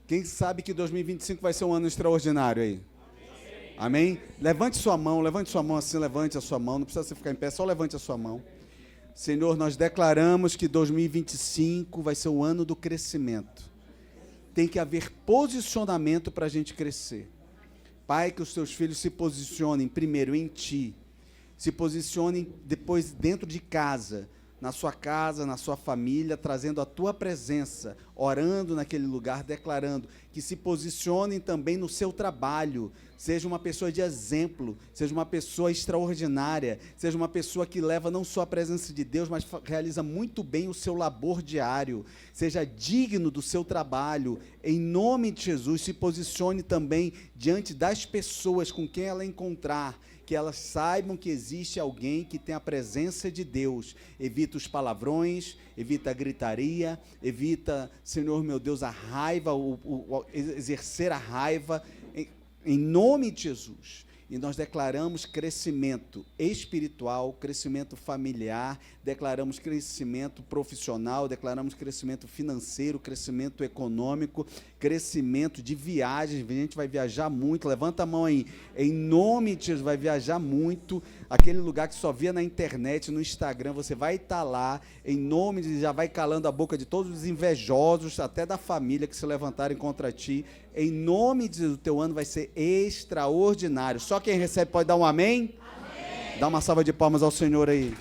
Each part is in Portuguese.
Quem sabe que 2025 vai ser um ano extraordinário aí? Amém? Levante sua mão assim, levante a sua mão. Não precisa você ficar em pé, só levante a sua mão. Senhor, nós declaramos que 2025 vai ser o ano do crescimento. Tem que haver posicionamento para a gente crescer. Pai, que os teus filhos se posicionem primeiro em Ti, se posicionem depois dentro de casa, na sua família, trazendo a Tua presença, orando naquele lugar, declarando, que se posicionem também no seu trabalho, seja uma pessoa de exemplo, seja uma pessoa extraordinária, seja uma pessoa que leva não só a presença de Deus, mas realiza muito bem o seu labor diário, seja digno do seu trabalho, em nome de Jesus, se posicione também diante das pessoas com quem ela encontrar, que elas saibam que existe alguém que tem a presença de Deus, evita os palavrões, evita a gritaria, evita, Senhor meu Deus, a raiva, exercer a raiva, em nome de Jesus. E nós declaramos crescimento espiritual, crescimento familiar, declaramos crescimento profissional, declaramos crescimento financeiro, crescimento econômico, crescimento de viagens. A gente vai viajar muito, levanta a mão aí, em nome de Jesus, vai viajar muito, aquele lugar que só via na internet, no Instagram, você vai estar lá, em nome de Jesus, já vai calando a boca de todos os invejosos, até da família que se levantarem contra ti, em nome de Jesus, o teu ano vai ser extraordinário. Só quem recebe pode dar um amém? Amém. Dá uma salva de palmas ao Senhor aí.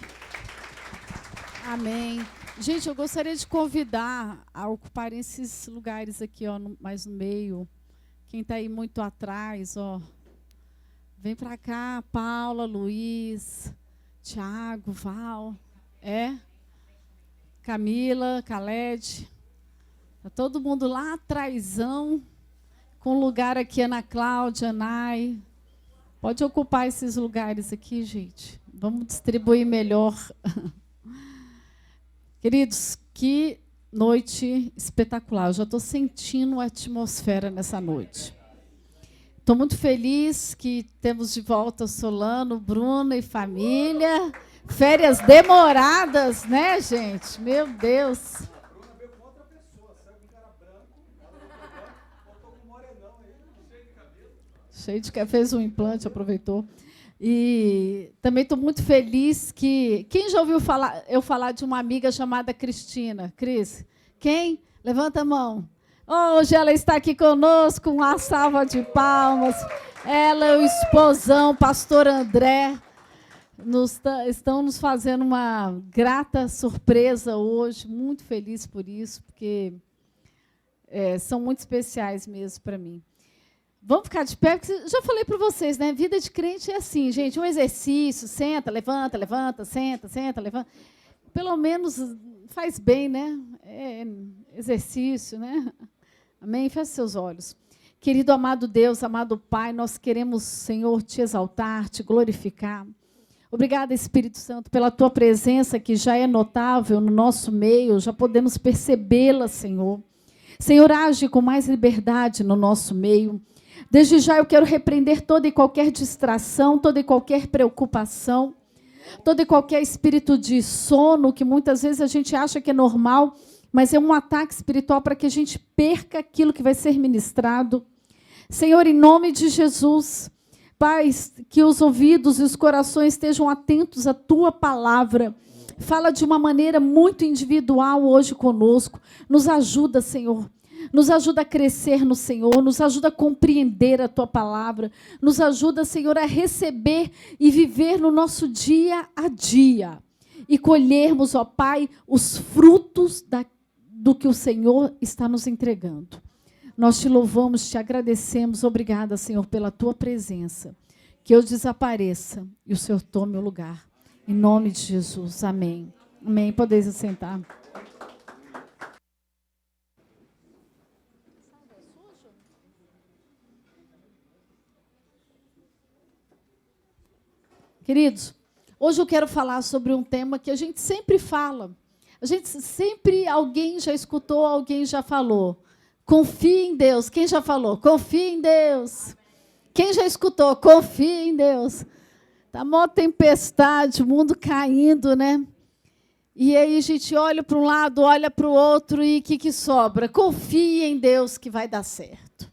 Amém. Gente, eu gostaria de convidar a ocuparem esses lugares aqui, ó, mais no meio. Quem está aí muito atrás, ó, vem para cá, Paula, Luiz, Tiago, Val, Camila, Caled. Está todo mundo lá atrásão, com lugar aqui, Ana Cláudia, Nai. Pode ocupar esses lugares aqui, gente. Vamos distribuir melhor. Queridos, que noite espetacular. Eu já estou sentindo a atmosfera nessa noite. Estou muito feliz que temos de volta o Solano, Bruno e família. Férias demoradas, né, gente? Meu Deus. Cheio de cabelo. Fez um implante, aproveitou. E também estou muito feliz que... Quem já ouviu eu falar de uma amiga chamada Cristina? Cris? Quem? Levanta a mão. Hoje ela está aqui conosco, uma salva de palmas. Ela e o esposão, pastor André, estão nos fazendo uma grata surpresa hoje. Muito feliz por isso, porque são muito especiais mesmo para mim. Vamos ficar de pé, porque já falei para vocês, né? Vida de crente é assim, gente, um exercício, senta, levanta, senta, levanta. Pelo menos faz bem, né? É exercício, né? Amém? Feche seus olhos. Querido amado Deus, amado Pai, nós queremos, Senhor, te exaltar, te glorificar. Obrigada, Espírito Santo, pela tua presença que já é notável no nosso meio, já podemos percebê-la, Senhor. Senhor, age com mais liberdade no nosso meio. Desde já eu quero repreender toda e qualquer distração, toda e qualquer preocupação, todo e qualquer espírito de sono, que muitas vezes a gente acha que é normal, mas é um ataque espiritual para que a gente perca aquilo que vai ser ministrado. Senhor, em nome de Jesus, Pai, que os ouvidos e os corações estejam atentos à Tua palavra. Fala de uma maneira muito individual hoje conosco. Nos ajuda, Senhor. Nos ajuda a crescer no Senhor, nos ajuda a compreender a Tua palavra, nos ajuda, Senhor, a receber e viver no nosso dia a dia. E colhermos, ó Pai, os frutos do que o Senhor está nos entregando. Nós te louvamos, te agradecemos. Obrigada, Senhor, pela Tua presença. Que eu desapareça e o Senhor tome o lugar. Em nome de Jesus. Amém. Amém. Podeis assentar. Queridos, hoje eu quero falar sobre um tema que a gente sempre fala. Alguém já escutou, alguém já falou. Confie em Deus. Quem já falou? Confie em Deus. Quem já escutou? Confie em Deus. Está mó tempestade, o mundo caindo, né? E aí a gente olha para um lado, olha para o outro e o que sobra? Confie em Deus que vai dar certo.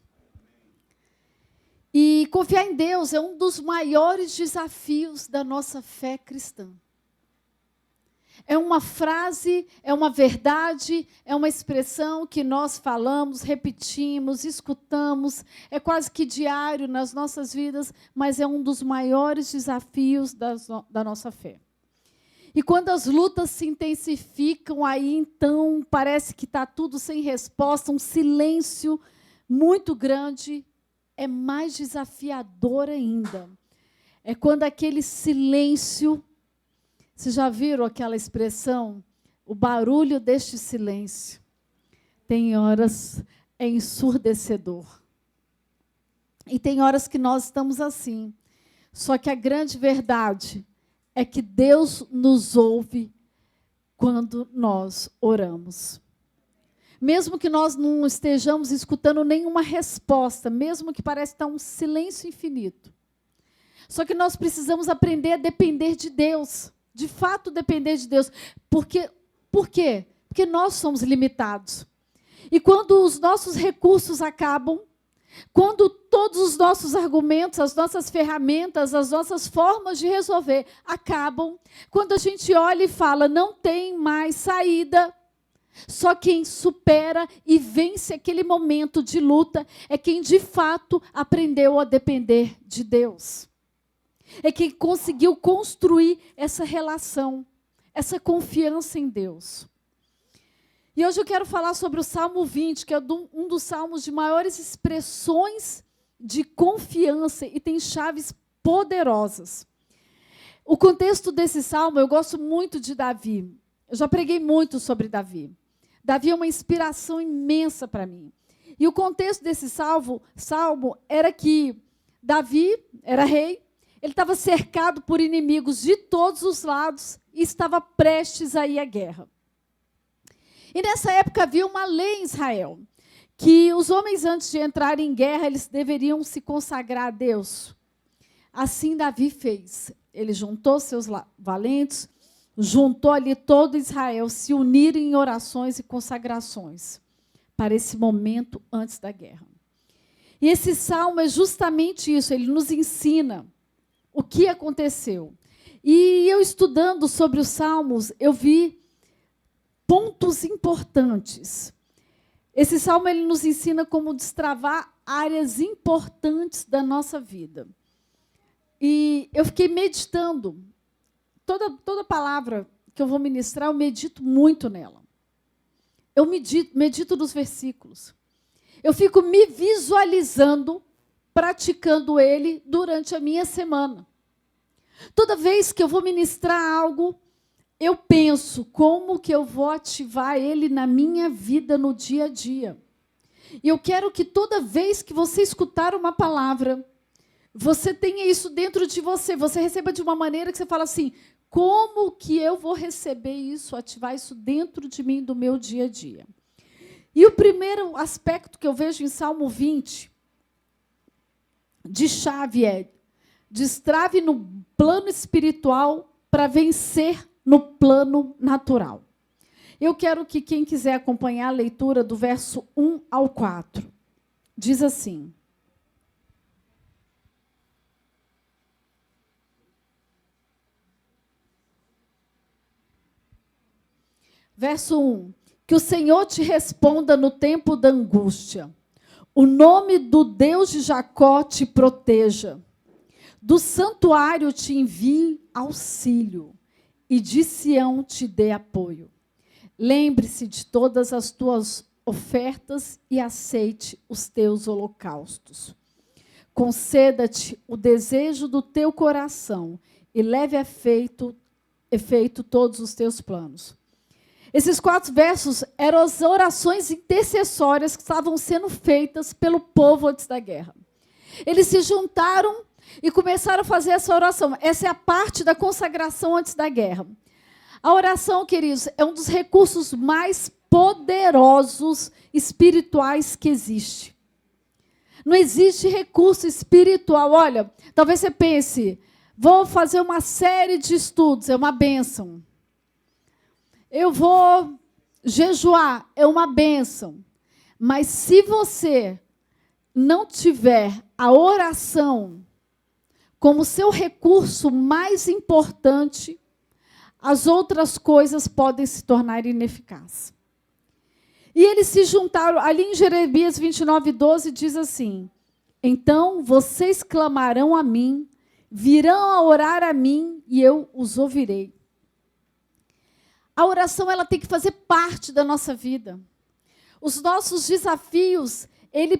E confiar em Deus é um dos maiores desafios da nossa fé cristã. É uma frase, é uma verdade, é uma expressão que nós falamos, repetimos, escutamos, é quase que diário nas nossas vidas, mas é um dos maiores desafios da nossa fé. E quando as lutas se intensificam, aí então parece que está tudo sem resposta, um silêncio muito grande, é mais desafiador ainda. É quando aquele silêncio, vocês já viram aquela expressão? O barulho deste silêncio, tem horas, é ensurdecedor. E tem horas que nós estamos assim. Só que a grande verdade é que Deus nos ouve quando nós oramos. Mesmo que nós não estejamos escutando nenhuma resposta, mesmo que pareça estar um silêncio infinito. Só que nós precisamos aprender a depender de Deus. De fato, depender de Deus. Por quê? Porque nós somos limitados. E quando os nossos recursos acabam, quando todos os nossos argumentos, as nossas ferramentas, as nossas formas de resolver acabam, quando a gente olha e fala, não tem mais saída, só quem supera e vence aquele momento de luta é quem, de fato, aprendeu a depender de Deus. É quem conseguiu construir essa relação, essa confiança em Deus. E hoje eu quero falar sobre o Salmo 20, que é um dos salmos de maiores expressões de confiança e tem chaves poderosas. O contexto desse salmo, eu gosto muito de Davi. Eu já preguei muito sobre Davi. Davi é uma inspiração imensa para mim. E o contexto desse salmo era que Davi era rei, ele estava cercado por inimigos de todos os lados e estava prestes a ir à guerra. E nessa época havia uma lei em Israel, que os homens, antes de entrarem em guerra, eles deveriam se consagrar a Deus. Assim Davi fez. Ele juntou seus valentes, juntou ali todo Israel, se uniram em orações e consagrações para esse momento antes da guerra. E esse salmo é justamente isso, ele nos ensina o que aconteceu. E eu estudando sobre os salmos, eu vi pontos importantes. Esse salmo ele nos ensina como destravar áreas importantes da nossa vida. E eu fiquei meditando. Toda palavra que eu vou ministrar, eu medito muito nela. Eu medito nos versículos. Eu fico me visualizando, praticando ele durante a minha semana. Toda vez que eu vou ministrar algo, eu penso como que eu vou ativar ele na minha vida no dia a dia. E eu quero que toda vez que você escutar uma palavra, você tenha isso dentro de você. Você receba de uma maneira que você fala assim, como que eu vou receber isso, ativar isso dentro de mim, do meu dia a dia? E o primeiro aspecto que eu vejo em Salmo 20, de chave é, destrave no plano espiritual para vencer no plano natural. Eu quero que quem quiser acompanhar a leitura do verso 1 ao 4, diz assim. Verso 1. Que o Senhor te responda no tempo da angústia. O nome do Deus de Jacó te proteja. Do santuário te envie auxílio. E de Sião te dê apoio. Lembre-se de todas as tuas ofertas e aceite os teus holocaustos. Conceda-te o desejo do teu coração e leve a efeito todos os teus planos. Esses 4 versos eram as orações intercessórias que estavam sendo feitas pelo povo antes da guerra. Eles se juntaram e começaram a fazer essa oração. Essa é a parte da consagração antes da guerra. A oração, queridos, é um dos recursos mais poderosos espirituais que existe. Não existe recurso espiritual. Olha, talvez você pense, vou fazer uma série de estudos, é uma bênção. eu vou jejuar, é uma bênção. Mas se você não tiver a oração como seu recurso mais importante, as outras coisas podem se tornar ineficazes. E eles se juntaram, ali em Jeremias 29:12, diz assim: então vocês clamarão a mim, virão a orar a mim, e eu os ouvirei. A oração, ela tem que fazer parte da nossa vida. Os nossos desafios,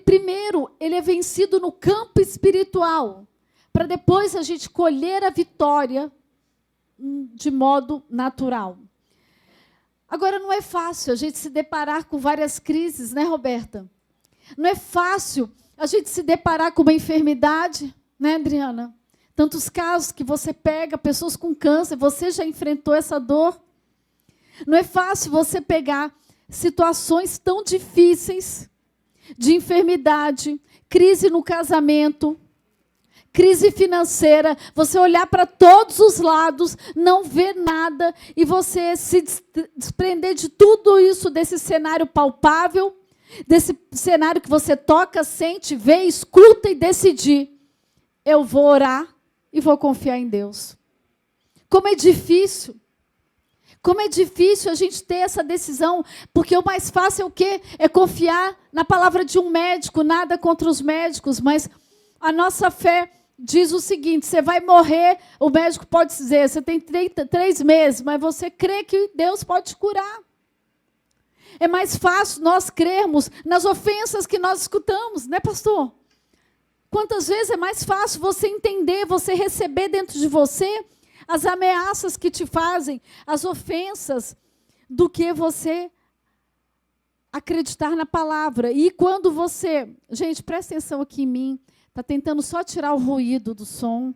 primeiro, ele é vencido no campo espiritual, para depois a gente colher a vitória de modo natural. Agora, não é fácil a gente se deparar com várias crises, né, Roberta? Não é fácil a gente se deparar com uma enfermidade, né, Adriana? Tantos casos que você pega, pessoas com câncer, você já enfrentou essa dor. Não é fácil você pegar situações tão difíceis de enfermidade, crise no casamento, crise financeira, você olhar para todos os lados, não ver nada, e você se desprender de tudo isso, desse cenário palpável, desse cenário que você toca, sente, vê, escuta e decidir: eu vou orar e vou confiar em Deus. Como é difícil. Como é difícil a gente ter essa decisão, porque o mais fácil é o quê? É confiar na palavra de um médico, nada contra os médicos, mas a nossa fé diz o seguinte: você vai morrer, o médico pode dizer, você tem 3 meses, mas você crê que Deus pode te curar. É mais fácil nós crermos nas ofensas que nós escutamos, né, pastor? Quantas vezes é mais fácil você entender, você receber dentro de você as ameaças que te fazem, as ofensas, do que você acreditar na palavra. E quando você... Gente, presta atenção aqui em mim. Está tentando só tirar o ruído do som.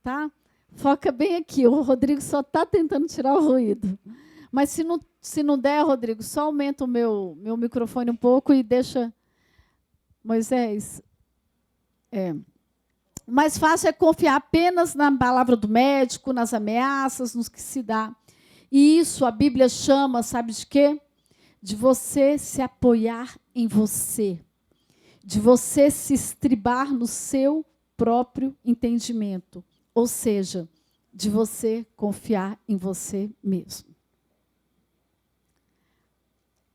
Tá? Foca bem aqui. O Rodrigo só está tentando tirar o ruído. Mas se não der, Rodrigo, só aumenta o meu microfone um pouco e deixa... Moisés... Mais fácil é confiar apenas na palavra do médico, nas ameaças, nos que se dá. E isso a Bíblia chama, sabe de quê? De você se apoiar em você. De você se estribar no seu próprio entendimento. Ou seja, de você confiar em você mesmo.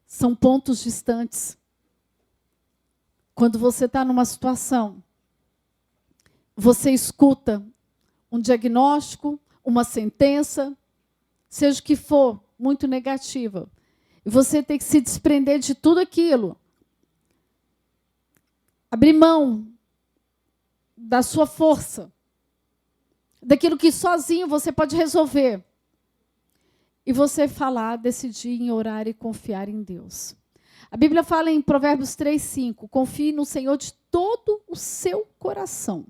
São pontos distantes. Quando você está numa situação, você escuta um diagnóstico, uma sentença, seja o que for, muito negativa. E você tem que se desprender de tudo aquilo. Abrir mão da sua força, daquilo que sozinho você pode resolver. E você falar, decidir em orar e confiar em Deus. A Bíblia fala em Provérbios 3:5, confie no Senhor de todo o seu coração.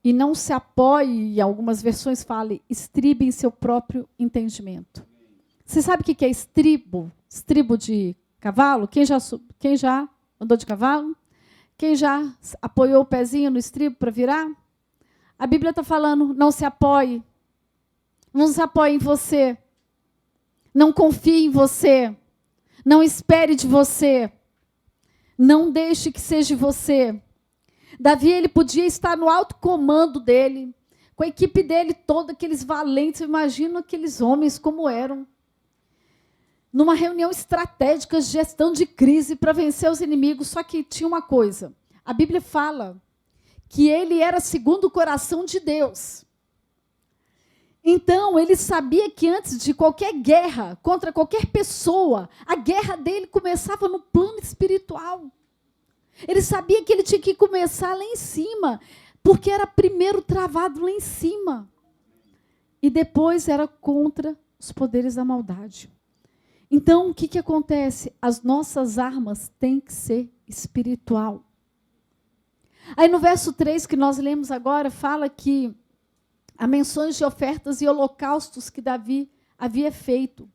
E não se apoie, em algumas versões fala, estribe em seu próprio entendimento. Você sabe o que é estribo? Estribo de cavalo? Quem já andou de cavalo? Quem já apoiou o pezinho no estribo para virar? A Bíblia está falando, não se apoie. Não se apoie em você. Não confie em você. Não espere de você. Não deixe que seja você. Davi, ele podia estar no alto comando dele, com a equipe dele toda, aqueles valentes, imagina aqueles homens como eram. Numa reunião estratégica, gestão de crise para vencer os inimigos, só que tinha uma coisa, a Bíblia fala que ele era segundo o coração de Deus. Então, ele sabia que antes de qualquer guerra, contra qualquer pessoa, a guerra dele começava no plano espiritual. Ele sabia que ele tinha que começar lá em cima, porque era primeiro travado lá em cima. E depois era contra os poderes da maldade. Então, o que acontece? As nossas armas têm que ser espiritual. Aí no verso 3 que nós lemos agora, fala que há menções de ofertas e holocaustos que Davi havia feito.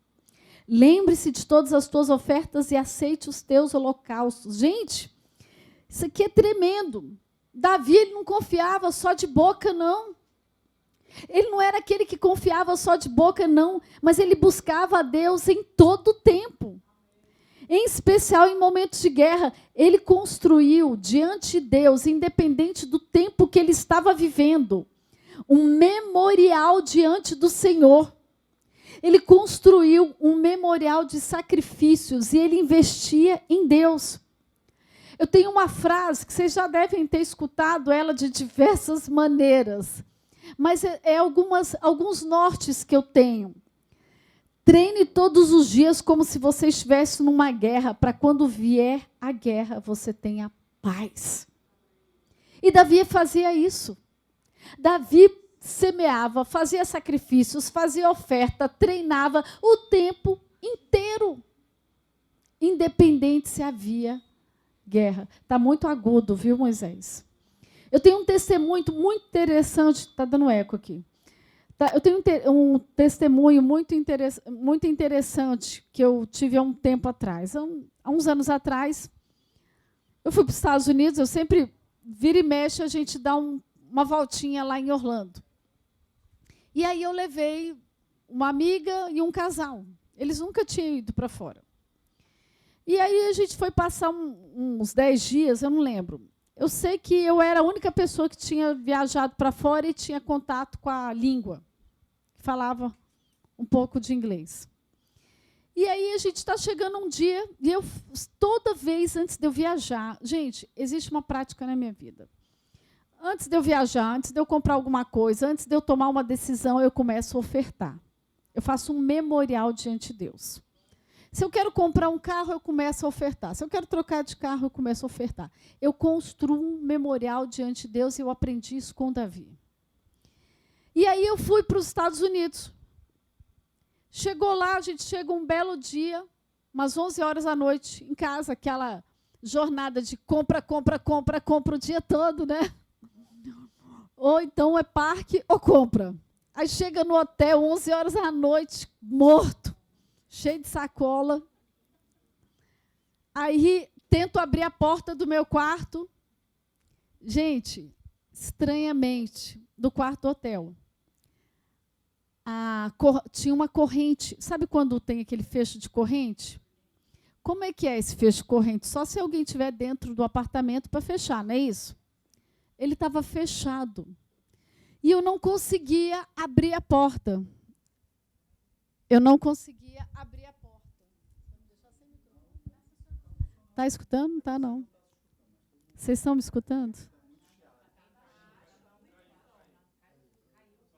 Lembre-se de todas as tuas ofertas e aceite os teus holocaustos. Gente, isso aqui é tremendo. Davi, ele não confiava só de boca, não. Ele não era aquele que confiava só de boca, não, mas ele buscava a Deus em todo o tempo. Em especial em momentos de guerra, ele construiu diante de Deus, independente do tempo que ele estava vivendo, um memorial diante do Senhor. Ele construiu um memorial de sacrifícios e ele investia em Deus. Eu tenho uma frase que vocês já devem ter escutado ela de diversas maneiras, mas é alguns nortes que eu tenho. Treine todos os dias como se você estivesse numa guerra, para quando vier a guerra, você tenha paz. E Davi fazia isso. Davi semeava, fazia sacrifícios, fazia oferta, treinava o tempo inteiro, independente se havia guerra. Está muito agudo, viu, Moisés? Eu tenho um testemunho muito interessante, está dando eco aqui. Eu tenho um testemunho muito interessante que eu tive há um tempo atrás. Há uns anos atrás, eu fui para os Estados Unidos, eu sempre, vira e mexe, a gente dá uma voltinha lá em Orlando. E aí eu levei uma amiga e um casal. Eles nunca tinham ido para fora. E aí a gente foi passar uns 10 dias, eu não lembro. Eu sei que eu era a única pessoa que tinha viajado para fora e tinha contato com a língua. Falava um pouco de inglês. E aí a gente está chegando um dia, e eu, toda vez antes de eu viajar, gente, existe uma prática na minha vida. Antes de eu viajar, antes de eu comprar alguma coisa, antes de eu tomar uma decisão, eu começo a ofertar. Eu faço um memorial diante de Deus. Se eu quero comprar um carro, eu começo a ofertar. Se eu quero trocar de carro, eu começo a ofertar. Eu construo um memorial diante de Deus e eu aprendi isso com Davi. E aí eu fui para os Estados Unidos. Chegou lá, a gente chega um belo dia, umas 11 horas da noite, em casa, aquela jornada de compra o dia todo, né? Ou então é parque ou compra. Aí chega no hotel, 11 horas da noite, morto, cheio de sacola. Aí tento abrir a porta do meu quarto. Gente, estranhamente, do quarto do hotel, tinha uma corrente. Sabe quando tem aquele fecho de corrente? Como é que é esse fecho de corrente? Só se alguém estiver dentro do apartamento para fechar, não é isso? Ele estava fechado. E eu não conseguia abrir a porta. Eu não conseguia abrir a porta. Está escutando? Não está, não. Vocês estão me escutando?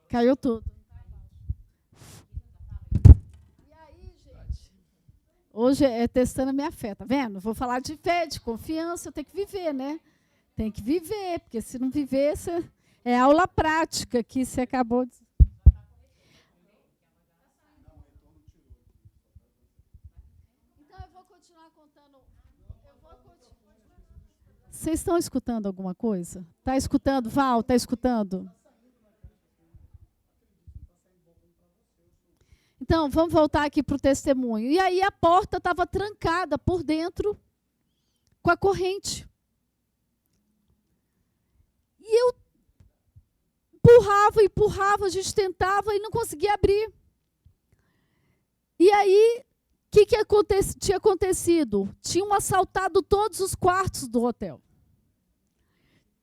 Caiu tudo. E aí, gente? Hoje é testando a minha fé, tá vendo? Vou falar de fé, de confiança, eu tenho que viver, né? Tem que viver, porque se não viver, é aula prática que você acabou de... Então, eu vou continuar contando. Vocês estão escutando alguma coisa? Está escutando, Val? Está escutando? Então, vamos voltar aqui para o testemunho. E aí a porta estava trancada por dentro com a corrente. E eu empurrava, a gente tentava e não conseguia abrir. E aí, o que tinha acontecido? Tinham assaltado todos os quartos do hotel.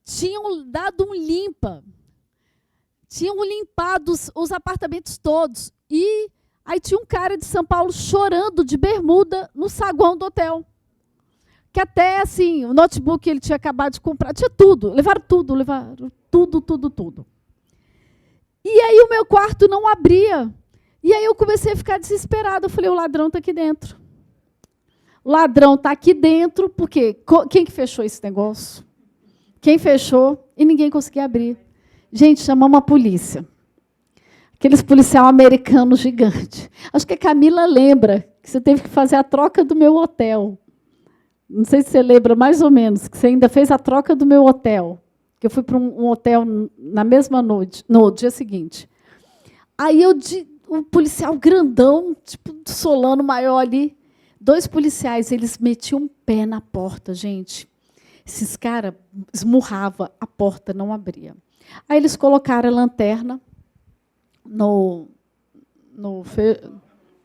Tinham dado um limpa. Tinham limpado os apartamentos todos. E aí tinha um cara de São Paulo chorando de bermuda no saguão do hotel. Que até, assim, o notebook que ele tinha acabado de comprar, tinha tudo. Levaram tudo. E aí o meu quarto não abria. E aí eu comecei a ficar desesperada. Eu falei, o ladrão está aqui dentro. O ladrão está aqui dentro, porque quem que fechou esse negócio? Quem fechou? E ninguém conseguia abrir. Gente, chamamos a polícia. Aqueles policial americanos gigantes. Acho que a Camila lembra que você teve que fazer a troca do meu hotel. Não sei se você lembra, mais ou menos, que você ainda fez a troca do meu hotel. Que eu fui para um hotel na mesma noite, no dia seguinte. Aí um policial grandão, tipo Solano maior ali, 2 policiais, eles metiam um pé na porta, gente. Esses caras esmurravam, a porta não abria. Aí eles colocaram a lanterna no,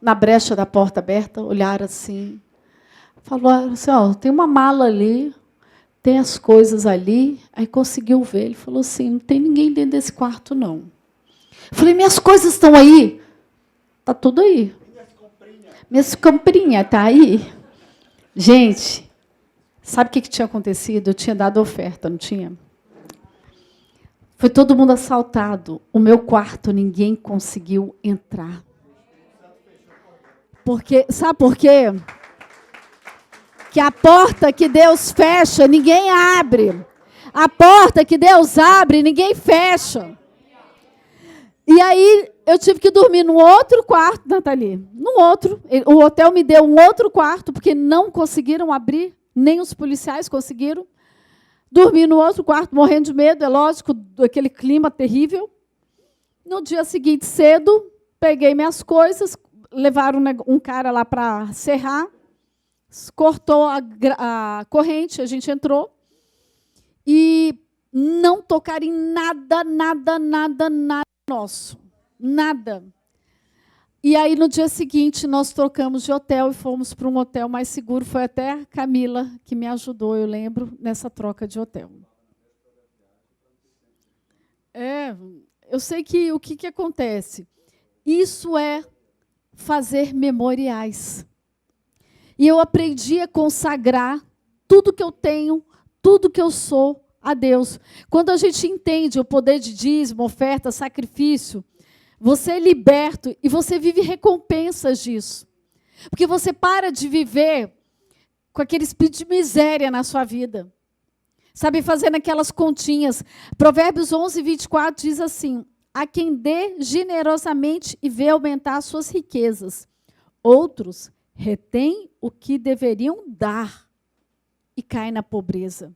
na brecha da porta aberta, olharam assim, falou assim, ó, tem uma mala ali, tem as coisas ali, aí conseguiu ver, ele falou assim, não tem ninguém dentro desse quarto, não. Eu falei, minhas coisas estão aí? Está tudo aí. Minhas comprinhas, está aí? Gente, sabe o que tinha acontecido? Eu tinha dado oferta, não tinha? Foi todo mundo assaltado. O meu quarto, ninguém conseguiu entrar. Sabe por quê? Que a porta que Deus fecha, ninguém abre. A porta que Deus abre, ninguém fecha. E aí, eu tive que dormir num outro quarto, Nathalie. Num outro. O hotel me deu um outro quarto, porque não conseguiram abrir, nem os policiais conseguiram. Dormi no outro quarto, morrendo de medo, é lógico, aquele clima terrível. No dia seguinte, cedo, peguei minhas coisas, levaram um cara lá para serrar, cortou a corrente, a gente entrou, e não tocaram em nada nosso. Nada. E aí, no dia seguinte, nós trocamos de hotel e fomos para um hotel mais seguro. Foi até a Camila que me ajudou, eu lembro, nessa troca de hotel. Eu sei que o que acontece? Isso é fazer memoriais. E eu aprendi a consagrar tudo que eu tenho, tudo que eu sou a Deus. Quando a gente entende o poder de dízimo, oferta, sacrifício, você é liberto e você vive recompensas disso. Porque você para de viver com aquele espírito de miséria na sua vida. Sabe, fazendo aquelas continhas. Provérbios 11, 24 diz assim, a quem dê generosamente e vê aumentar as suas riquezas. Outros retêm o que deveriam dar e caem na pobreza.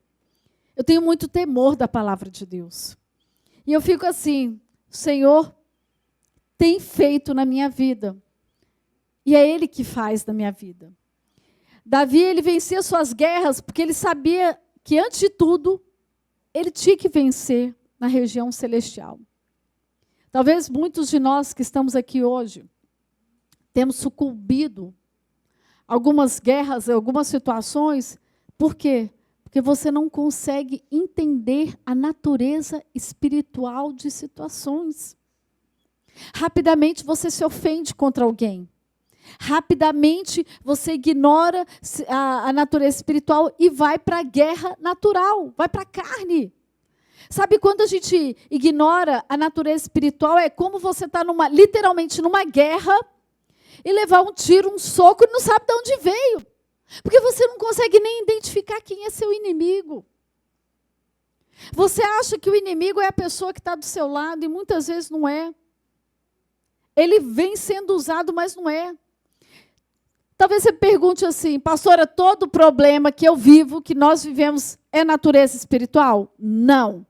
Eu tenho muito temor da palavra de Deus. E eu fico assim, Senhor, tem feito na minha vida. E é Ele que faz na minha vida. Davi, ele vencia suas guerras porque ele sabia que, antes de tudo, ele tinha que vencer na região celestial. Talvez muitos de nós que estamos aqui hoje temos sucumbido a algumas guerras, a algumas situações. Por quê? Porque você não consegue entender a natureza espiritual de situações. Rapidamente você se ofende contra alguém. Rapidamente você ignora a natureza espiritual e vai para a guerra natural, vai para a carne. Sabe, quando a gente ignora a natureza espiritual, é como você está literalmente numa guerra e levar um tiro, um soco e não sabe de onde veio. Porque você não consegue nem identificar quem é seu inimigo. Você acha que o inimigo é a pessoa que está do seu lado e muitas vezes não é. Ele vem sendo usado, mas não é. Talvez você pergunte assim, pastora, todo problema que eu vivo, que nós vivemos, é natureza espiritual? Não.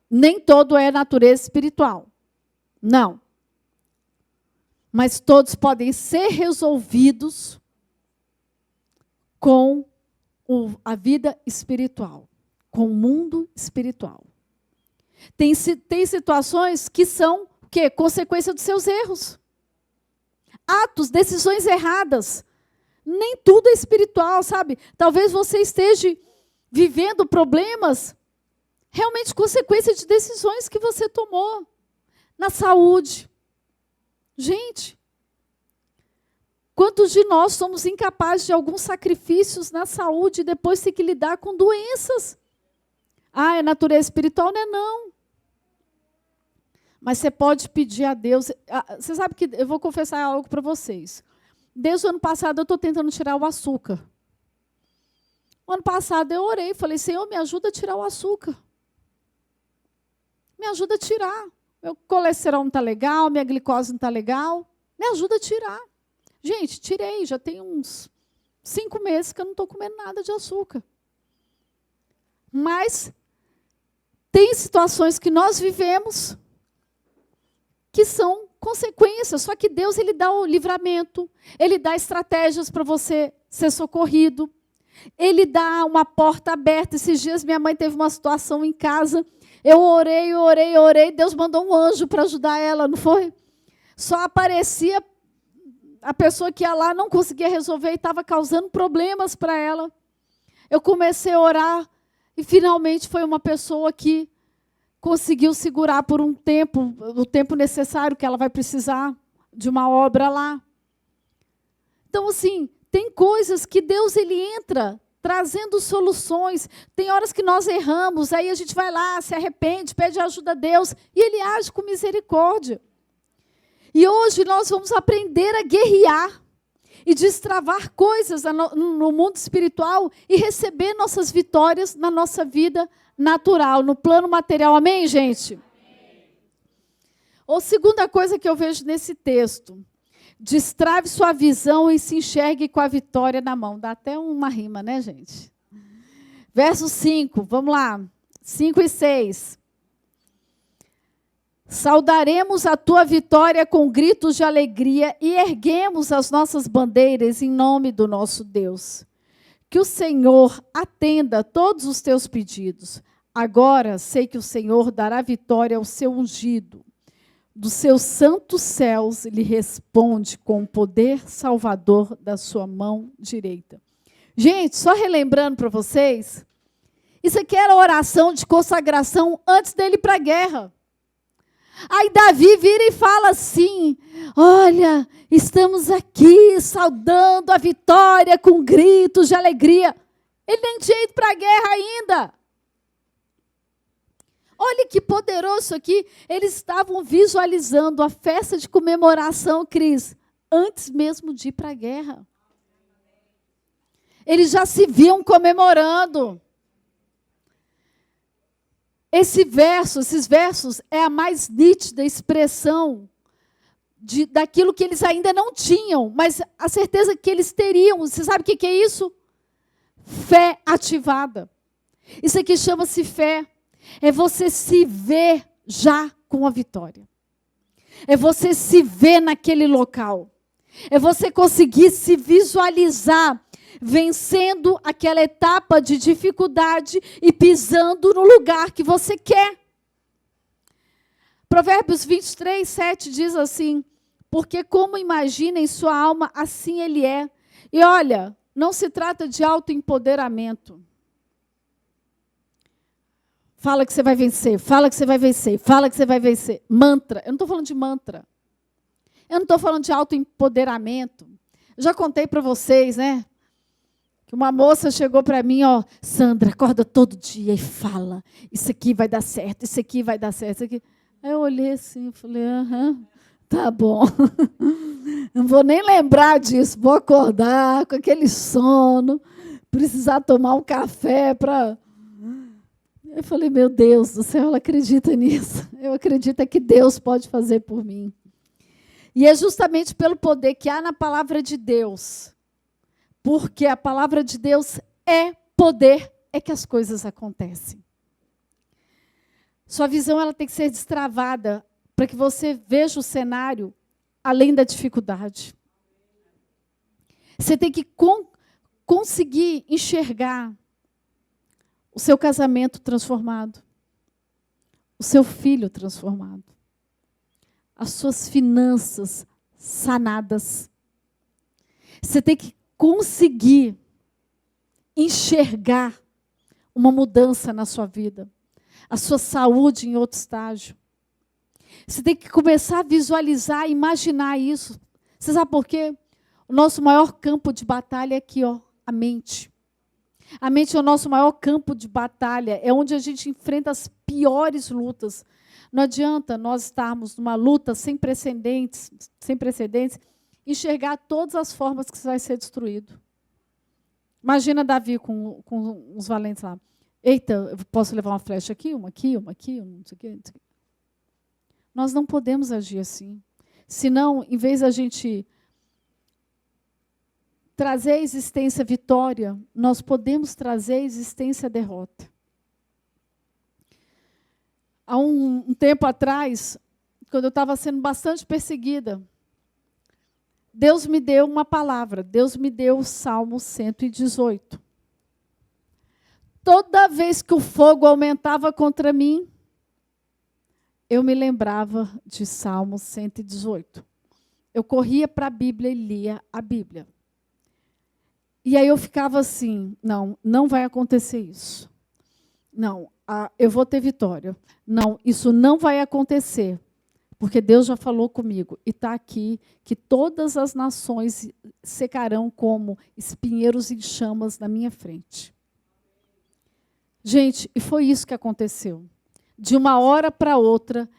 Nem todo é natureza espiritual. Não. Mas todos podem ser resolvidos com a vida espiritual, com o mundo espiritual. Tem situações que são o quê? Consequência dos seus erros. Atos, decisões erradas. Nem tudo é espiritual, sabe? Talvez você esteja vivendo problemas, realmente consequência de decisões que você tomou. Na saúde. Gente, quantos de nós somos incapazes de alguns sacrifícios na saúde e depois ter que lidar com doenças? Ah, é natureza espiritual? Não é não. Mas você pode pedir a Deus. Você sabe que eu vou confessar algo para vocês. Desde o ano passado eu estou tentando tirar o açúcar. O ano passado eu orei, falei, Senhor, me ajuda a tirar o açúcar. Me ajuda a tirar. Meu colesterol não está legal, minha glicose não está legal. Me ajuda a tirar. Gente, tirei, já tem uns 5 meses que eu não estou comendo nada de açúcar. Mas tem situações que nós vivemos que são consequências, só que Deus ele dá o livramento, Ele dá estratégias para você ser socorrido, Ele dá uma porta aberta. Esses dias minha mãe teve uma situação em casa, eu orei, Deus mandou um anjo para ajudar ela, não foi? só aparecia a pessoa que ia lá, não conseguia resolver e estava causando problemas para ela. Eu comecei a orar e, finalmente, foi uma pessoa que conseguiu segurar por um tempo, o tempo necessário que ela vai precisar de uma obra lá. Então, assim, tem coisas que Deus ele entra trazendo soluções. Tem horas que nós erramos, aí a gente vai lá, se arrepende, pede ajuda a Deus, e Ele age com misericórdia. E hoje nós vamos aprender a guerrear e destravar coisas no mundo espiritual e receber nossas vitórias na nossa vida natural, no plano material. Amém, gente? Amém. Ou segunda coisa que eu vejo nesse texto: destrave sua visão e se enxergue com a vitória na mão. Dá até uma rima, né, gente? Verso 5, vamos lá. 5 e 6. Saudaremos a tua vitória com gritos de alegria e erguemos as nossas bandeiras em nome do nosso Deus. Que o Senhor atenda a todos os teus pedidos. Agora sei que o Senhor dará vitória ao seu ungido. Dos seus santos céus, ele responde com o poder salvador da sua mão direita. Gente, só relembrando para vocês, isso aqui era a oração de consagração antes dele ir para a guerra. Aí Davi vira e fala assim: olha, estamos aqui saudando a vitória com gritos de alegria. Ele nem tinha ido para a guerra ainda. Olha que poderoso isso aqui. Eles estavam visualizando a festa de comemoração, Cris, antes mesmo de ir para a guerra. Eles já se viam comemorando. Esses versos é a mais nítida expressão daquilo que eles ainda não tinham, mas a certeza que eles teriam. Você sabe o que é isso? Fé ativada. Isso aqui chama-se fé. É você se ver já com a vitória. É você se ver naquele local. É você conseguir se visualizar vencendo aquela etapa de dificuldade e pisando no lugar que você quer. Provérbios 23, 7 diz assim: porque como imagina em sua alma, assim ele é. E olha, não se trata de autoempoderamento. Fala que você vai vencer, fala que você vai vencer, fala que você vai vencer. Mantra. Eu não estou falando de mantra. Eu não estou falando de autoempoderamento. Eu já contei para vocês, né? Que uma moça chegou para mim, ó, Sandra, acorda todo dia e fala, isso aqui vai dar certo, isso aqui vai dar certo, isso aqui. Aí eu olhei assim, falei, tá bom. Não vou nem lembrar disso, vou acordar com aquele sono, precisar tomar um café para... Eu falei, meu Deus do céu, ela acredita nisso. Eu acredito que Deus pode fazer por mim. E é justamente pelo poder que há na palavra de Deus, porque a palavra de Deus é poder, é que as coisas acontecem. Sua visão ela tem que ser destravada para que você veja o cenário além da dificuldade. Você tem que conseguir enxergar o seu casamento transformado, o seu filho transformado, as suas finanças sanadas. Você tem que conseguir enxergar uma mudança na sua vida, a sua saúde em outro estágio. Você tem que começar a visualizar, imaginar isso. Você sabe por quê? O nosso maior campo de batalha é aqui, ó, a mente. A mente é o nosso maior campo de batalha, é onde a gente enfrenta as piores lutas. Não adianta nós estarmos numa luta sem precedentes, enxergar todas as formas que você vai ser destruído. Imagina Davi com os valentes lá. Eita, eu posso levar uma flecha aqui, uma aqui, uma aqui, não sei o quê. Nós não podemos agir assim. Senão, em vez da gente trazer à existência vitória, nós podemos trazer à existência derrota. Há um tempo atrás, quando eu estava sendo bastante perseguida, Deus me deu uma palavra. Deus me deu o Salmo 118. Toda vez que o fogo aumentava contra mim, eu me lembrava de Salmo 118. eu corria para a Bíblia e lia a Bíblia. E aí eu ficava assim, não vai acontecer isso. Não, eu vou ter vitória. Não, isso não vai acontecer. Porque Deus já falou comigo. E está aqui que todas as nações secarão como espinheiros em chamas na minha frente. Gente, e foi isso que aconteceu. De uma hora para outra,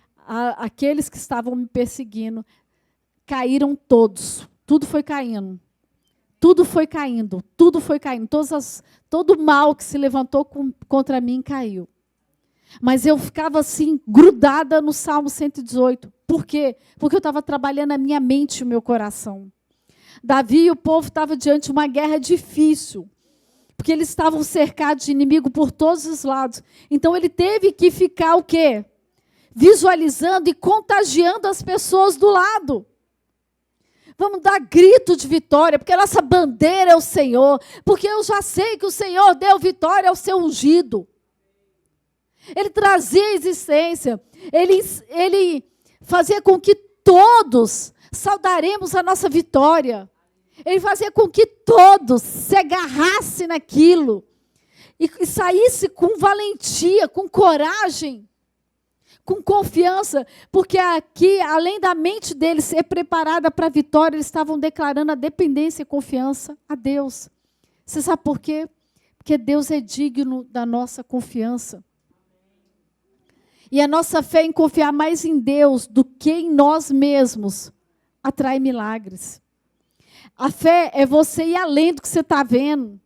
aqueles que estavam me perseguindo caíram todos. Tudo foi caindo. Tudo foi caindo. Tudo foi caindo. Todo o mal que se levantou contra mim caiu. Mas eu ficava assim, grudada no Salmo 118. Por quê? Porque eu estava trabalhando a minha mente e o meu coração. Davi e o povo estavam diante de uma guerra difícil. Porque eles estavam cercados de inimigo por todos os lados. Então ele teve que ficar o quê? Visualizando e contagiando as pessoas do lado. Vamos dar grito de vitória, porque a nossa bandeira é o Senhor. Porque eu já sei que o Senhor deu vitória ao seu ungido. Ele trazia a existência. Ele fazia com que todos saudaremos a nossa vitória. Ele fazia com que todos se agarrassem naquilo. E saísse com valentia, com coragem, com confiança. Porque aqui, além da mente deles ser preparada para a vitória, eles estavam declarando a dependência e confiança a Deus. Você sabe por quê? Porque Deus é digno da nossa confiança. E a nossa fé em confiar mais em Deus do que em nós mesmos atrai milagres. A fé é você ir além do que você está vendo,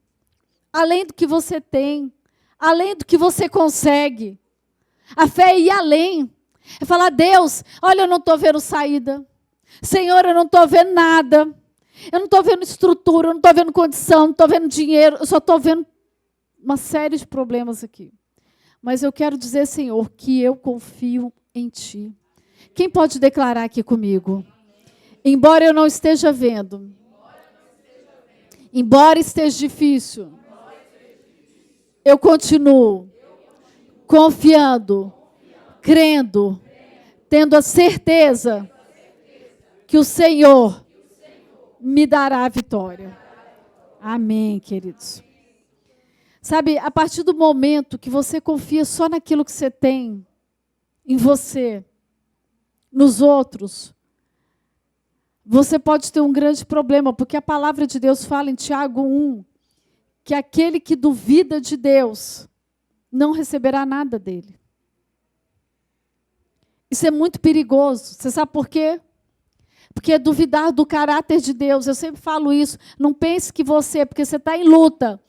além do que você tem, além do que você consegue. A fé é ir além. É falar, Deus, olha, eu não estou vendo saída. Senhor, eu não estou vendo nada. Eu não estou vendo estrutura, eu não estou vendo condição, não estou vendo dinheiro. Eu só estou vendo uma série de problemas aqui. Mas eu quero dizer, Senhor, que eu confio em Ti. Quem pode declarar aqui comigo? Embora eu não esteja vendo, embora esteja difícil, eu continuo confiando, crendo, tendo a certeza que o Senhor me dará a vitória. Amém, queridos. Sabe, a partir do momento que você confia só naquilo que você tem, em você, nos outros, você pode ter um grande problema, porque a palavra de Deus fala em Tiago 1, que aquele que duvida de Deus não receberá nada dele. Isso é muito perigoso. Você sabe por quê? Porque é duvidar do caráter de Deus. Eu sempre falo isso. Não pense que você, porque você está em luta.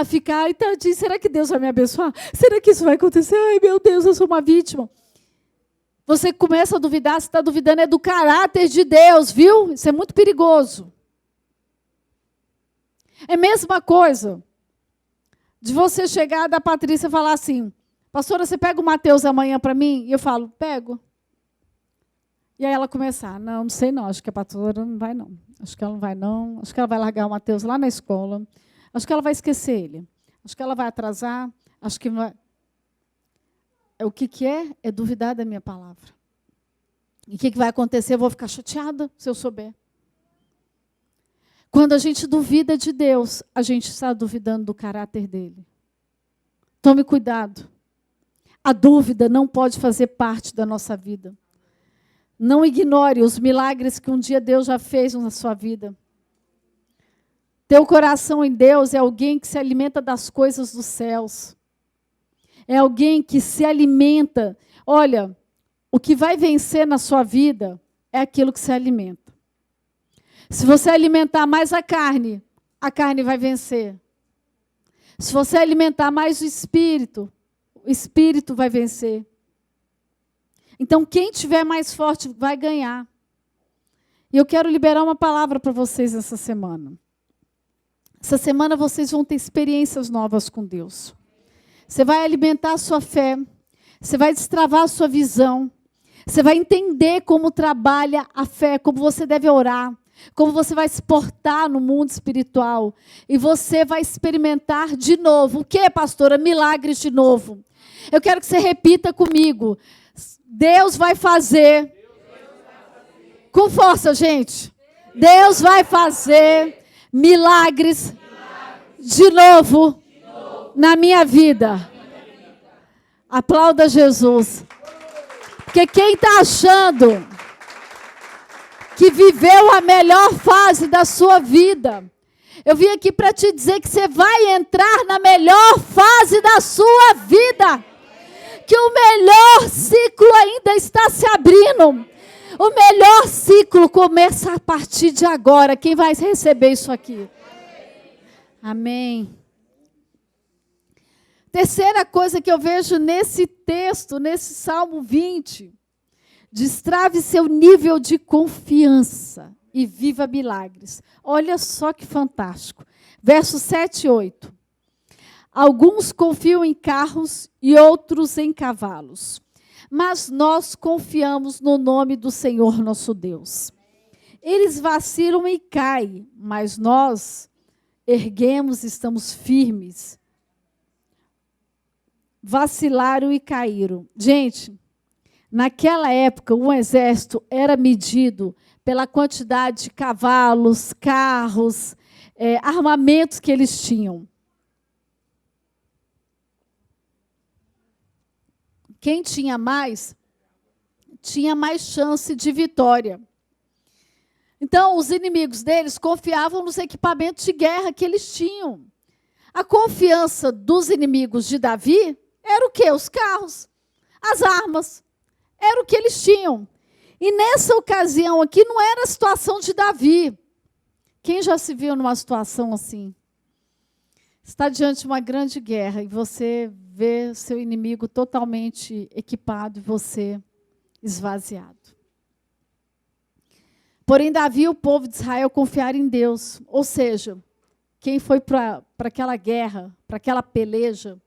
Ficar, ai, tadinho, será que Deus vai me abençoar? Será que isso vai acontecer? Ai, meu Deus, eu sou uma vítima. Você começa a duvidar, você está duvidando é do caráter de Deus, viu? Isso é muito perigoso. É a mesma coisa de você chegar da Patrícia e falar assim, pastora, você pega o Mateus amanhã para mim? E eu falo, pego. E aí ela começar, não sei não, acho que a pastora não vai não. Acho que ela não vai não, acho que ela vai largar o Mateus lá na escola. Acho que ela vai esquecer ele. Acho que ela vai atrasar, acho que vai... O que é? É duvidar da minha palavra. E o que vai acontecer? Eu vou ficar chateada se eu souber. Quando a gente duvida de Deus, a gente está duvidando do caráter dele. Tome cuidado. A dúvida não pode fazer parte da nossa vida. Não ignore os milagres que um dia Deus já fez na sua vida. Teu coração em Deus é alguém que se alimenta das coisas dos céus. É alguém que se alimenta. Olha, o que vai vencer na sua vida é aquilo que se alimenta. Se você alimentar mais a carne vai vencer. Se você alimentar mais o espírito vai vencer. Então, quem tiver mais forte vai ganhar. E eu quero liberar uma palavra para vocês essa semana. Essa semana vocês vão ter experiências novas com Deus. Você vai alimentar a sua fé. Você vai destravar a sua visão. Você vai entender como trabalha a fé, como você deve orar, como você vai se portar no mundo espiritual. E você vai experimentar de novo. O que, pastora? Milagres de novo. Eu quero que você repita comigo. Deus vai fazer Com força, gente. Deus vai fazer milagres de novo na minha vida. Aplauda Jesus. Porque quem está achando que viveu a melhor fase da sua vida, eu vim aqui para te dizer que você vai entrar na melhor fase da sua vida. Que o melhor ciclo ainda está se abrindo. O melhor ciclo começa a partir de agora. Quem vai receber isso aqui? Amém. Terceira coisa que eu vejo nesse texto, nesse Salmo 20. Destrave seu nível de confiança e viva milagres. Olha só que fantástico. Versos 7 e 8. Alguns confiam em carros e outros em cavalos. Mas nós confiamos no nome do Senhor nosso Deus. Eles vacilam e caem, mas nós erguemos e estamos firmes. Vacilaram e caíram. Gente, naquela época, um exército era medido pela quantidade de cavalos, carros, armamentos que eles tinham. Quem tinha mais chance de vitória. Então, os inimigos deles confiavam nos equipamentos de guerra que eles tinham. A confiança dos inimigos de Davi era o quê? Os carros, as armas. Era o que eles tinham. E nessa ocasião aqui, não era a situação de Davi. Quem já se viu numa situação assim? Está diante de uma grande guerra e você vê seu inimigo totalmente equipado e você esvaziado. Porém, Davi e o povo de Israel confiaram em Deus. Ou seja, quem foi para aquela guerra, para aquela peleja,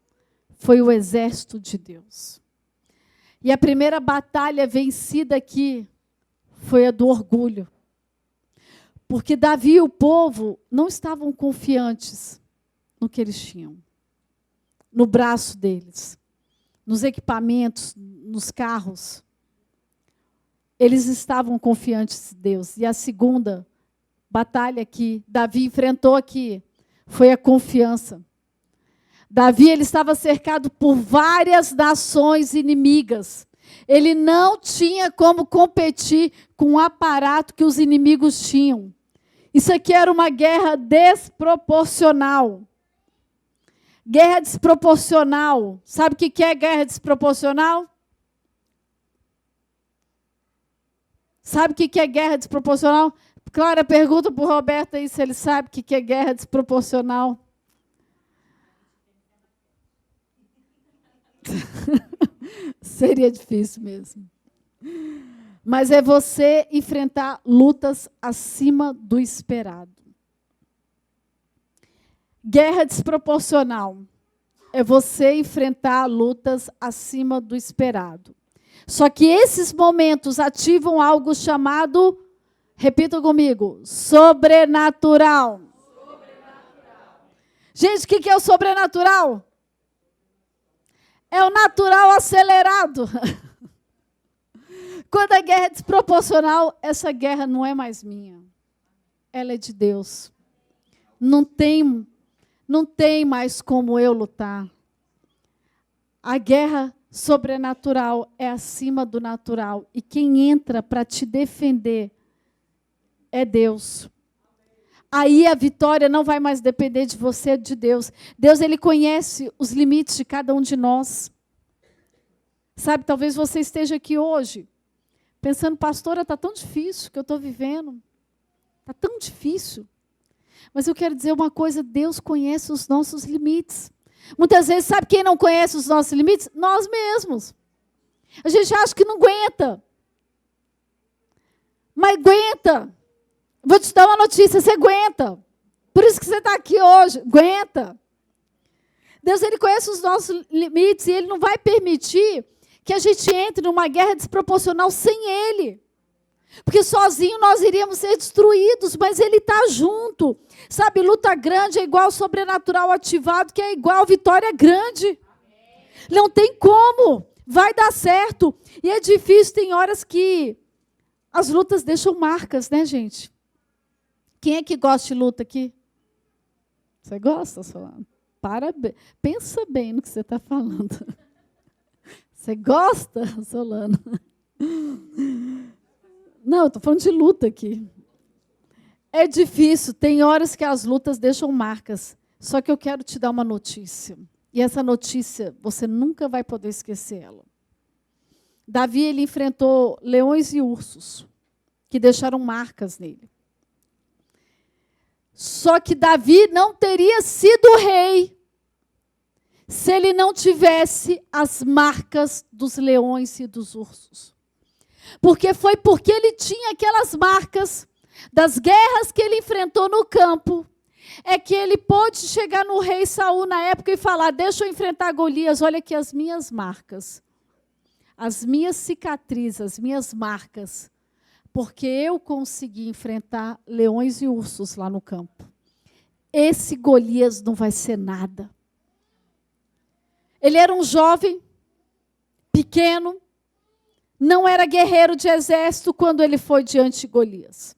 foi o exército de Deus. E a primeira batalha vencida aqui foi a do orgulho. Porque Davi e o povo não estavam confiantes no que eles tinham. No braço deles, nos equipamentos, nos carros. Eles estavam confiantes em Deus. E a segunda batalha que Davi enfrentou aqui foi a confiança. Davi ele estava cercado por várias nações inimigas. Ele não tinha como competir com o aparato que os inimigos tinham. Isso aqui era uma guerra desproporcional. Guerra desproporcional. Sabe o que é guerra desproporcional? Sabe o que é guerra desproporcional? Clara, pergunta para o Roberto aí se ele sabe o que é guerra desproporcional. Seria difícil mesmo. Mas é você enfrentar lutas acima do esperado. Guerra desproporcional é você enfrentar lutas acima do esperado. Só que esses momentos ativam algo chamado, repita comigo, sobrenatural. Gente, o que é o sobrenatural? É o natural acelerado. Quando a guerra é desproporcional, essa guerra não é mais minha. Ela é de Deus. Não tem mais como eu lutar. A guerra sobrenatural é acima do natural. E quem entra para te defender é Deus. Aí a vitória não vai mais depender de você, é de Deus. Deus, Ele conhece os limites de cada um de nós. Sabe, talvez você esteja aqui hoje pensando, pastora, está tão difícil que eu estou vivendo. Está tão difícil. Mas eu quero dizer uma coisa, Deus conhece os nossos limites. Muitas vezes, sabe quem não conhece os nossos limites? Nós mesmos. A gente acha que não aguenta. Mas aguenta. Vou te dar uma notícia, você aguenta. Por isso que você está aqui hoje, aguenta. Deus, Ele conhece os nossos limites e Ele não vai permitir que a gente entre numa guerra desproporcional sem Ele. Porque sozinho nós iríamos ser destruídos, mas Ele está junto. Sabe, luta grande é igual sobrenatural ativado, que é igual vitória grande. Não tem como, vai dar certo. E é difícil, tem horas que As lutas deixam marcas, né, gente? Quem é que gosta de luta aqui? Você gosta, Solano? Parabéns. Pensa bem no que você está falando. Você gosta, Solano? Não, eu estou falando de luta aqui. É difícil, tem horas que as lutas deixam marcas. Só que eu quero te dar uma notícia. E essa notícia, você nunca vai poder esquecer ela. Davi, ele enfrentou leões e ursos, que deixaram marcas nele. Só que Davi não teria sido rei se ele não tivesse as marcas dos leões e dos ursos. Porque foi porque ele tinha aquelas marcas das guerras que ele enfrentou no campo, é que ele pôde chegar no rei Saul na época e falar: deixa eu enfrentar Golias, olha aqui as minhas marcas, as minhas cicatrizes, as minhas marcas, porque eu consegui enfrentar leões e ursos lá no campo. Esse Golias não vai ser nada. Ele era um jovem, pequeno, não era guerreiro de exército quando ele foi diante de Golias.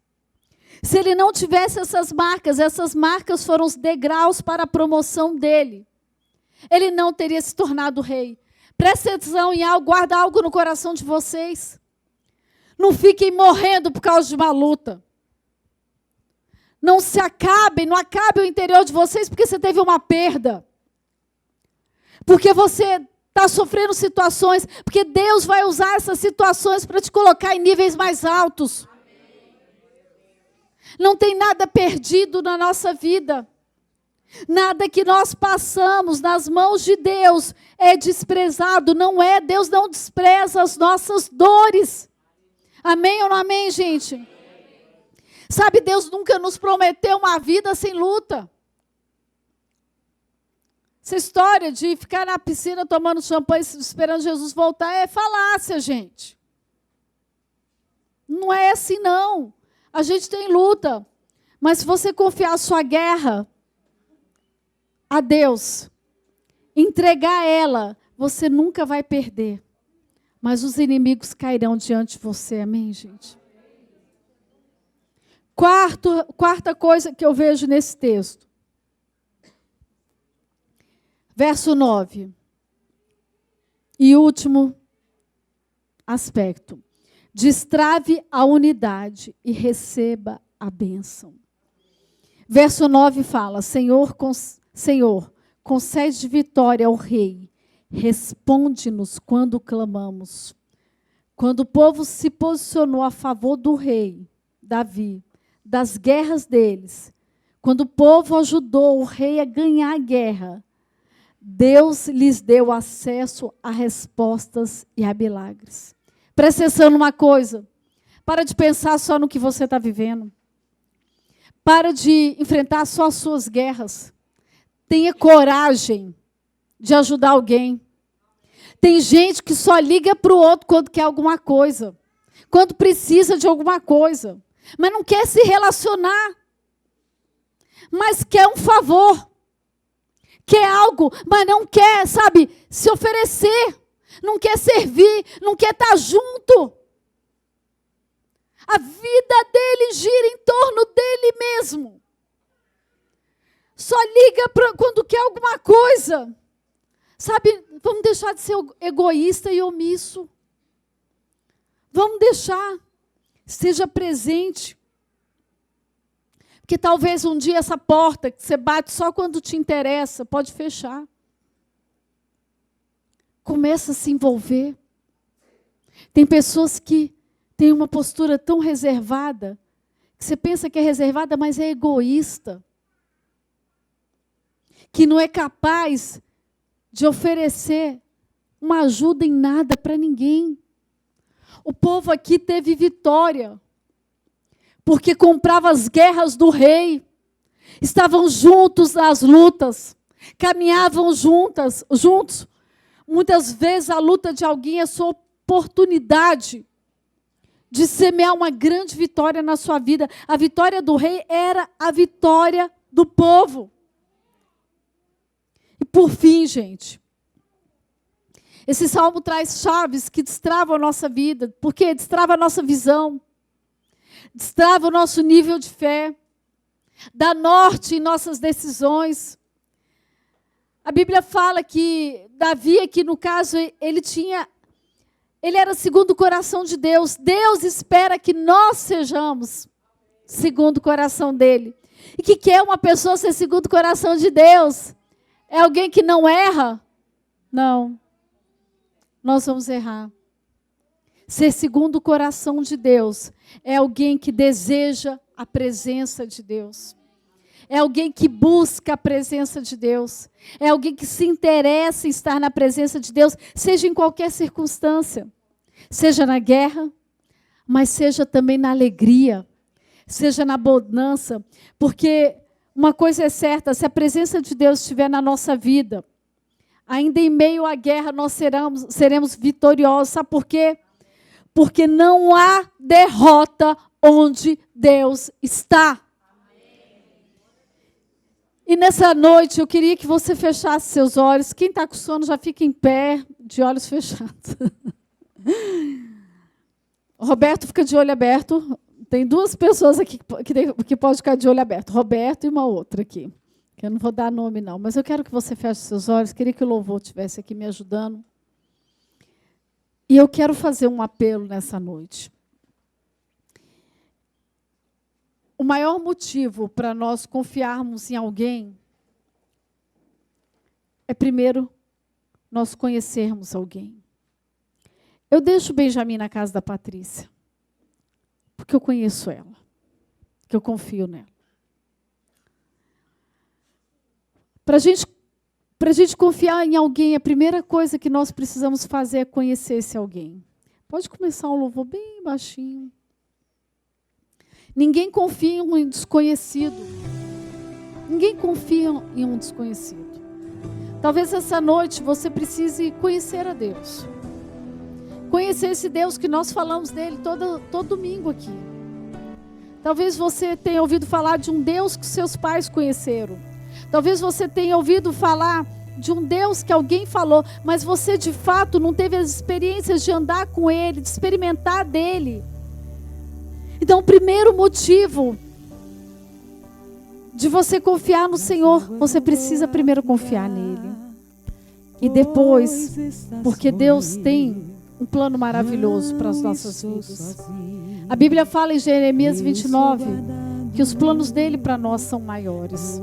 Se ele não tivesse essas marcas foram os degraus para a promoção dele. Ele não teria se tornado rei. Preste atenção em algo, guarda algo no coração de vocês. Não fiquem morrendo por causa de uma luta. Não acabe o interior de vocês porque você teve uma perda. Porque você está sofrendo situações, porque Deus vai usar essas situações para te colocar em níveis mais altos. Não tem nada perdido na nossa vida. Nada que nós passamos nas mãos de Deus é desprezado. Não é, Deus não despreza as nossas dores. Amém ou não amém, gente? Sabe, Deus nunca nos prometeu uma vida sem luta. Essa história de ficar na piscina tomando champanhe esperando Jesus voltar é falácia, gente. Não é assim, não. A gente tem luta. Mas se você confiar a sua guerra a Deus, entregar ela, você nunca vai perder. Mas os inimigos cairão diante de você. Amém, gente? Quarta coisa que eu vejo nesse texto. Verso 9. E último aspecto. Destrave a unidade e receba a bênção. Verso 9 fala: Senhor, concede vitória ao rei. Responde-nos quando clamamos. Quando o povo se posicionou a favor do rei Davi, das guerras deles, quando o povo ajudou o rei a ganhar a guerra, Deus lhes deu acesso a respostas e a milagres. Presta atenção numa coisa. Para de pensar só no que você está vivendo. Para de enfrentar só as suas guerras. Tenha coragem de ajudar alguém. Tem gente que só liga para o outro quando quer alguma coisa. Quando precisa de alguma coisa. Mas não quer se relacionar. Mas quer um favor. Quer algo, mas não quer, sabe, se oferecer. Não quer servir, não quer estar junto. A vida dele gira em torno dele mesmo. Só liga quando quer alguma coisa. Sabe, vamos deixar de ser egoísta e omisso. Vamos deixar. Seja presente. Porque talvez um dia essa porta que você bate só quando te interessa, pode fechar. Começa a se envolver. Tem pessoas que têm uma postura tão reservada, que você pensa que é reservada, mas é egoísta. Que não é capaz de oferecer uma ajuda em nada para ninguém. O povo aqui teve vitória, porque comprava as guerras do rei, estavam juntos nas lutas, caminhavam juntos. Muitas vezes a luta de alguém é a sua oportunidade de semear uma grande vitória na sua vida. A vitória do rei era a vitória do povo. E por fim, gente, esse salmo traz chaves que destravam a nossa vida, porque destrava a nossa visão. destrava o nosso nível de fé, dá norte em nossas decisões. A Bíblia fala que Davi, aqui no caso, ele era segundo o coração de Deus. Deus espera que nós sejamos segundo o coração dele. E que é uma pessoa ser segundo o coração de Deus? É alguém que não erra? Não. Nós vamos errar. Ser segundo o coração de Deus é alguém que deseja a presença de Deus. É alguém que busca a presença de Deus. É alguém que se interessa em estar na presença de Deus, seja em qualquer circunstância. Seja na guerra, mas seja também na alegria. Seja na bonança. Porque uma coisa é certa, se a presença de Deus estiver na nossa vida, ainda em meio à guerra nós seremos vitoriosos. Sabe por quê? Porque não há derrota onde Deus está. E nessa noite eu queria que você fechasse seus olhos. Quem está com sono já fica em pé, de olhos fechados. O Roberto fica de olho aberto. Tem duas pessoas aqui que podem ficar de olho aberto. Roberto e uma outra aqui. Que eu não vou dar nome não, mas eu quero que você feche seus olhos. Queria que o louvor estivesse aqui me ajudando. E eu quero fazer um apelo nessa noite. O maior motivo para nós confiarmos em alguém é, primeiro, nós conhecermos alguém. Eu deixo o Benjamin na casa da Patrícia, porque eu conheço ela, porque eu confio nela. Para a gente confiar em alguém, a primeira coisa que nós precisamos fazer é conhecer esse alguém. Pode começar um louvor bem baixinho. Ninguém confia em um desconhecido. Ninguém confia em um desconhecido. Talvez essa noite você precise conhecer a Deus. Conhecer esse Deus que nós falamos dele todo domingo aqui. Talvez você tenha ouvido falar de um Deus que seus pais conheceram. Talvez você tenha ouvido falar de um Deus que alguém falou, mas você de fato não teve as experiências de andar com ele, de experimentar dele. Então, o primeiro motivo de você confiar no Senhor, você precisa primeiro confiar nele. E depois, porque Deus tem um plano maravilhoso para as nossas vidas. A Bíblia fala em Jeremias 29 que os planos dele para nós são maiores.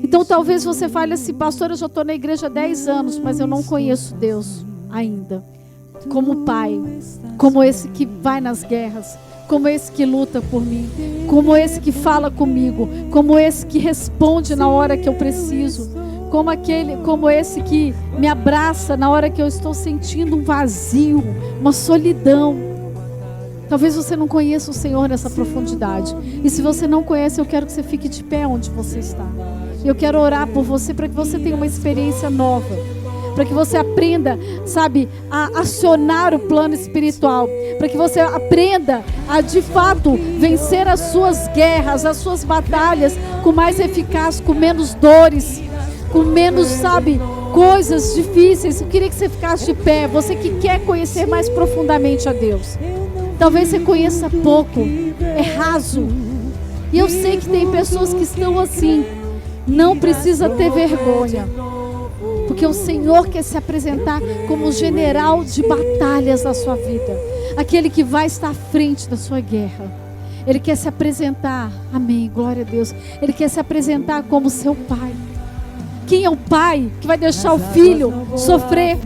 Então, talvez você fale assim: pastor, eu já estou na igreja há 10 anos, mas eu não conheço Deus ainda. Como pai, como esse que vai nas guerras, como esse que luta por mim, como esse que fala comigo, como esse que responde na hora que eu preciso, como esse que me abraça na hora que eu estou sentindo um vazio, uma solidão. Talvez você não conheça o Senhor nessa profundidade. E se você não conhece, eu quero que você fique de pé onde você está. Eu quero orar por você para que você tenha uma experiência nova. Para que você aprenda, sabe, a acionar o plano espiritual. Para que você aprenda a, de fato, vencer as suas guerras, as suas batalhas com mais eficácia, com menos dores, com menos, sabe, coisas difíceis. Eu queria que você ficasse de pé. Você que quer conhecer mais profundamente a Deus. Talvez você conheça pouco, é raso. E eu sei que tem pessoas que estão assim. Não precisa ter vergonha. Porque o Senhor quer se apresentar como o general de batalhas da sua vida. Aquele que vai estar à frente da sua guerra. Ele quer se apresentar, amém, glória a Deus. Ele quer se apresentar como seu pai. Quem é o pai que vai deixar o filho sofrer?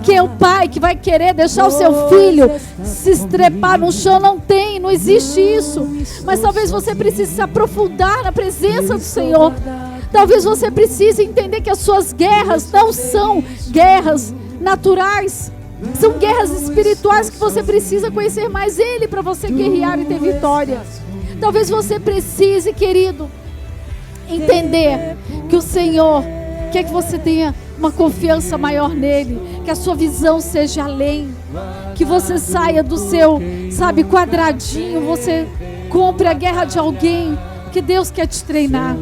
Quem é o pai que vai querer deixar o seu filho se estrepar no chão? Não existe isso. Mas talvez você precise se aprofundar na presença do Senhor. Talvez você precise entender que as suas guerras não são guerras naturais. São guerras espirituais que você precisa conhecer mais Ele para você guerrear e ter vitória. Talvez você precise, querido, entender que o Senhor quer que você tenha uma confiança maior nele, que a sua visão seja além, que você saia do seu, sabe, quadradinho, você compre a guerra de alguém, que Deus quer te treinar.